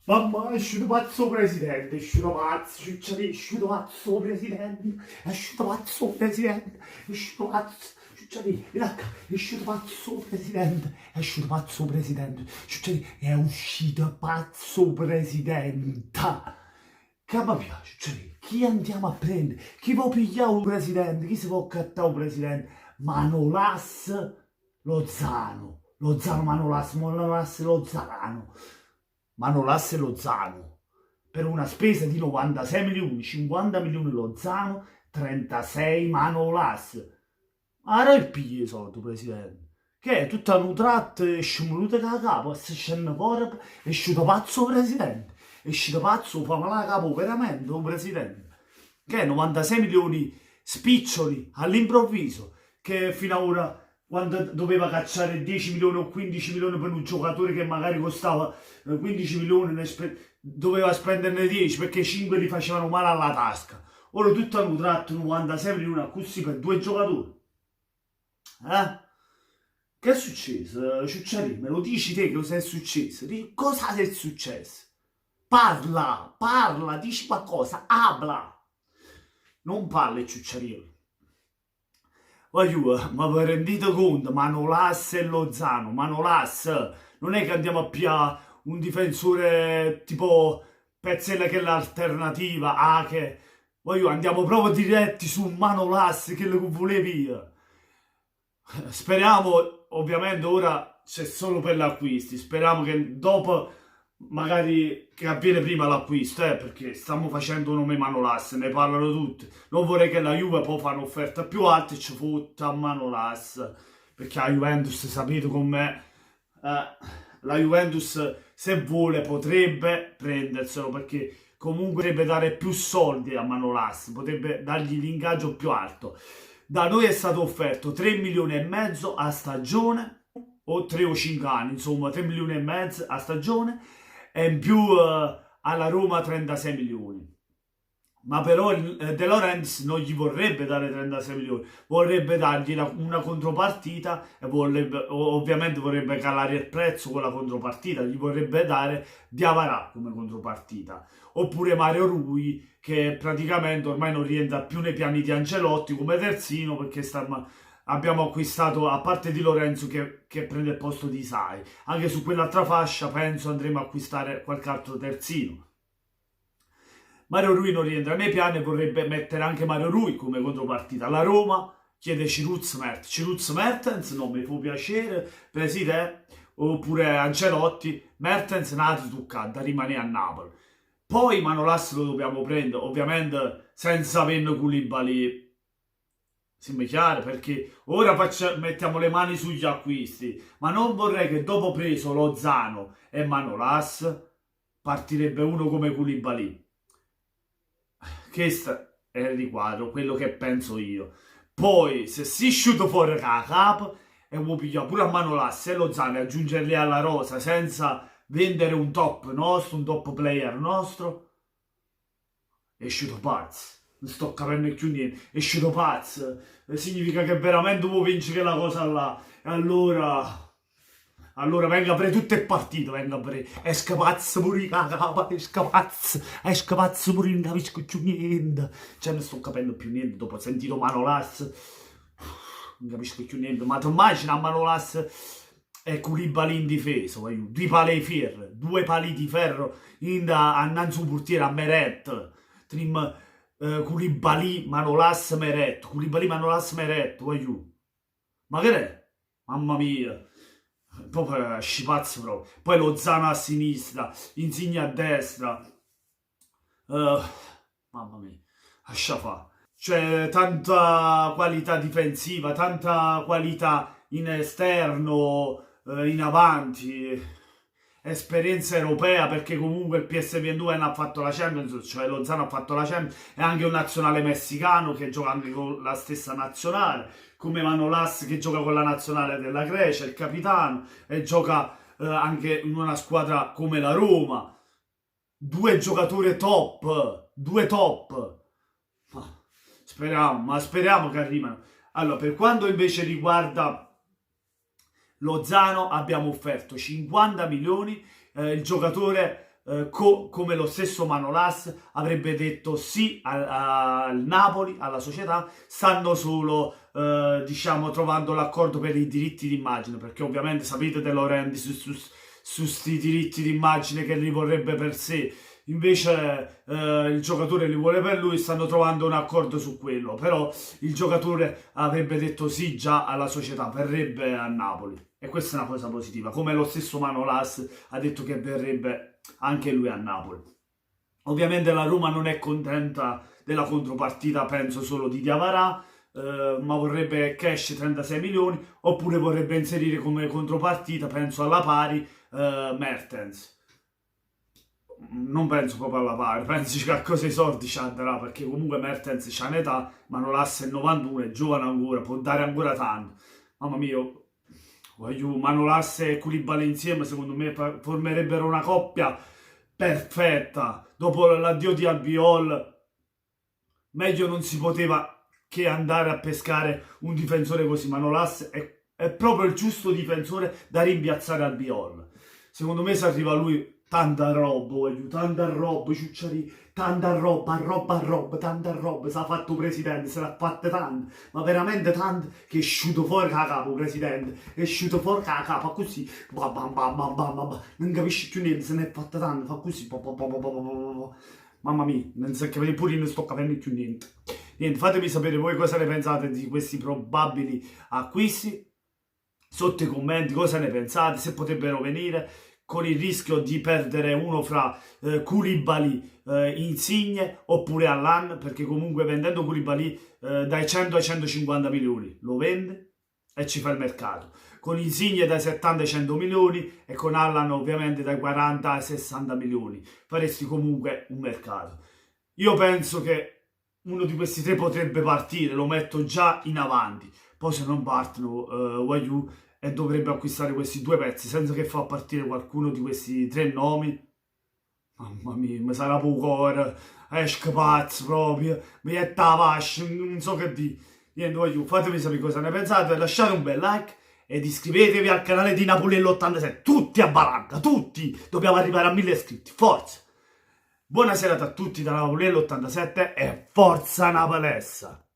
Mamma, è uscito pazzo presidente, è uscito pazzo, ciucciati, è uscito pazzo presidente, è uscito pazzo presidente, è uscito pazzo, ciucciati, è uscito pazzo presidente, è uscito pazzo presidente, ciucciati, è uscito pazzo presidente. Che mi piace, ciucciati, chi andiamo a prendere? Chi può pigliare un presidente? Chi si può accattare un presidente? Manolas Lozano, Manolas Lozano. Manolas e Lozano per una spesa di 96 milioni, 50 milioni Lozano, 36 Manolas. Ara il pigli solito, presidente. Che è tutta un tratto e scimoluta da capo, se scende fuori, è uscito pazzo presidente. È uscito pazzo, fa male a capo veramente, un presidente. Che è 96 milioni spiccioli all'improvviso, che fino ad ora quando doveva cacciare 10 milioni o 15 milioni per un giocatore che magari costava 15 milioni, doveva spenderne 10 perché 5 gli facevano male alla tasca. Ora tutto hanno tratto 96 milioni a così per due giocatori. Eh? Che è successo? Ciucciarì, me lo dici te che cosa è successo? Cosa è successo? Parla, dici qualcosa, habla. Non parli, Ciucciarino. Voglio, ma vi rendete conto? Manolas e Lozano, Manolas, non è che andiamo a pigliare un difensore tipo Pezzella che è l'alternativa, che voglio, andiamo proprio diretti su Manolas che lo volevi io. Speriamo, ovviamente ora c'è solo per gli acquisti, speriamo che dopo magari che avviene prima l'acquisto, perché stiamo facendo nome Manolas, ne parlano tutti. Non vorrei che la Juve poi fa un'offerta più alta e ci fotta a Manolas, perché la Juventus sapete com'è, la Juventus se vuole potrebbe prenderselo, perché comunque potrebbe dare più soldi a Manolas, potrebbe dargli l'ingaggio più alto. Da noi è stato offerto 3 milioni e mezzo a stagione, o 3 o 5 anni, insomma 3 milioni e mezzo a stagione, e in più alla Roma 36 milioni. Ma però De Laurentiis non gli vorrebbe dare 36 milioni, vorrebbe dargli una contropartita e ovviamente vorrebbe calare il prezzo con la contropartita, gli vorrebbe dare Diavarà come contropartita. Oppure Mario Rui, che praticamente ormai non rientra più nei piani di Ancelotti come terzino, perché abbiamo acquistato, a parte Di Lorenzo che prende il posto di Sai, anche su quell'altra fascia penso andremo a acquistare qualche altro terzino. Mario Rui non rientra nei piani e vorrebbe mettere anche Mario Rui come contropartita. La Roma chiede Ciruz Mertens, non mi può piacere, presidente, oppure Ancelotti, Mertens nato toccata, rimane a Napoli. Poi Manolas lo dobbiamo prendere, ovviamente senza averne Koulibaly, sembra chiaro, perché ora mettiamo le mani sugli acquisti, ma non vorrei che dopo preso Lozano e Manolas partirebbe uno come Koulibaly. Questo è il riquadro, quello che penso io. Poi, se si sciuto fuori la capo, e vuoi pigliare pure a Manolas e Lozano e aggiungerli alla rosa senza vendere un top nostro, un top player nostro, è uscito pazzo. Non sto capendo più niente. È uscito pazzo. Significa che veramente vuoi vincere la cosa là. E allora venga a prendere tutto il partito, venga a prendere. È scapazzo pure capa, è scapazzo pure, non capisco più niente. Cioè, non sto capendo più niente dopo ho sentito Manolas. Non capisco più niente. Ma tu immagini a Manolas e Koulibaly in difesa, due pali di ferro innanzi un portiere a Meret. Trim Koulibaly, Manolas, Meret. Koulibaly, Manolas, Meret, voglio. Ma che è? Mamma mia. Proprio scipazzo proprio. Poi Lozano a sinistra, Insigne a destra. Mamma mia, lascia fa. C'è tanta qualità difensiva, tanta qualità in esterno, in avanti. Esperienza europea perché comunque il PSV Eindhoven ha fatto la Champions, cioè Lozano ha fatto la Champions, è anche un nazionale messicano che gioca anche con la stessa nazionale, come Manolas che gioca con la nazionale della Grecia, il capitano, e gioca anche in una squadra come la Roma. Due giocatori top, due top. Speriamo che arrivino. Allora, per quanto invece riguarda Lozano abbiamo offerto 50 milioni, il giocatore come lo stesso Manolas avrebbe detto sì al Napoli, alla società, stanno solo diciamo trovando l'accordo per i diritti d'immagine, perché ovviamente sapete De Laurenti su sti diritti d'immagine che li vorrebbe per sé, invece il giocatore li vuole per lui, stanno trovando un accordo su quello, però il giocatore avrebbe detto sì già alla società, verrebbe a Napoli e questa è una cosa positiva, come lo stesso Manolas ha detto che verrebbe anche lui a Napoli. Ovviamente la Roma non è contenta della contropartita, penso solo di Diawara, ma vorrebbe cash 36 milioni, oppure vorrebbe inserire come contropartita, penso alla pari, Mertens. Non penso proprio alla pari, penso che a cosa i soldi ci andrà, perché comunque Mertens c'ha un'età, ma non l'ha il 91, è giovane ancora, può dare ancora tanto. Mamma mia, Manolas e Koulibaly insieme secondo me formerebbero una coppia perfetta. Dopo l'addio di Albiol, meglio non si poteva che andare a pescare un difensore così. Manolas è proprio il giusto difensore da rimpiazzare Albiol. Secondo me se arriva lui, tanta roba, tanta roba, ciucciari, tanta roba, tanta roba, si è fatto presidente, se l'ha fatta tante, ma veramente tante, che è uscito fuori da capo, presidente, è uscito fuori da capo, così, bam, bam, bam, bam, bam, bam, non capisci più niente, se ne è fatta tante, fa così, mamma mia, non so capire pure, non sto capendo più niente. Niente, fatemi sapere voi cosa ne pensate di questi probabili acquisti, sotto i commenti cosa ne pensate, se potrebbero venire, con il rischio di perdere uno fra Koulibaly, Insigne oppure Allan, perché comunque vendendo Koulibaly dai 100 ai 150 milioni lo vende e ci fa il mercato. Con Insigne dai 70 ai 100 milioni e con Allan ovviamente dai 40 ai 60 milioni. Faresti comunque un mercato. Io penso che uno di questi tre potrebbe partire, lo metto già in avanti. Poi se non partono Wayu e dovrebbe acquistare questi due pezzi senza che fa partire qualcuno di questi tre nomi. Mamma mia, mi sarà cuore, esce pazzo proprio, mi è vascia, non so che dire. Niente, voglio, fatemi sapere cosa ne pensate, lasciate un bel like ed iscrivetevi al canale di Napolello87, tutti a valanga, tutti, dobbiamo arrivare a 1000 iscritti, forza! Buona serata a tutti da Napolello87 e forza Napolessa!